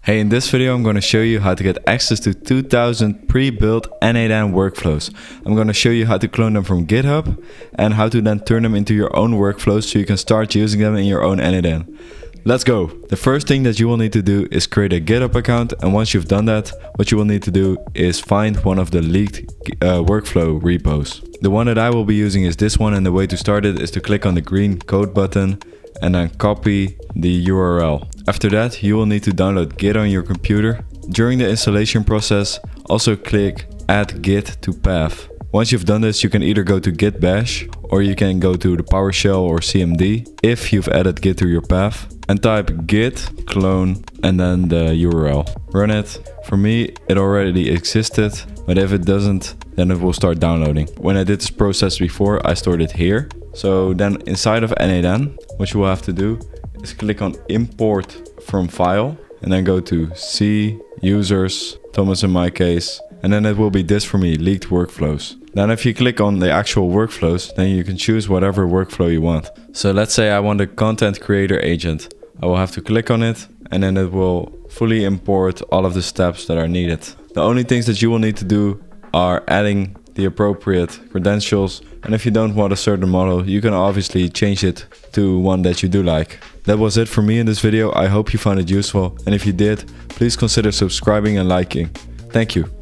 Hey, in this video I'm going to show you how to get access to 2000 pre-built n8n workflows. I'm going to show you how to clone them from GitHub and how to then turn them into your own workflows so you can start using them in your own n8n. Let's go! The first thing that you will need to do is create a GitHub account, and once you've done that, what you will need to do is find one of the leaked workflow repos. The one that I will be using is this one, and the way to start it is to click on the green code button and then copy the URL. After that, you will need to download Git on your computer. During the installation process, also click add Git to path. Once you've done this, you can either go to Git bash or you can go to the PowerShell or CMD if you've added Git to your path and type git clone and then the URL. Run it. For me, it already existed, but if it doesn't, then it will start downloading. When I did this process before, I stored it here. So then inside of n8n, what you will have to do is click on import from file and then go to C, users, Thomas in my case, and then it will be this for me, leaked workflows. Then if you click on the actual workflows, then you can choose whatever workflow you want. So let's say I want a content creator agent. I will have to click on it and then it will fully import all of the steps that are needed. The only things that you will need to do are adding the appropriate credentials, and if you don't want a certain model, you can obviously change it to one that you do like. That was it for me in this video. I hope you found it useful, and if you did, please consider subscribing and liking. Thank you.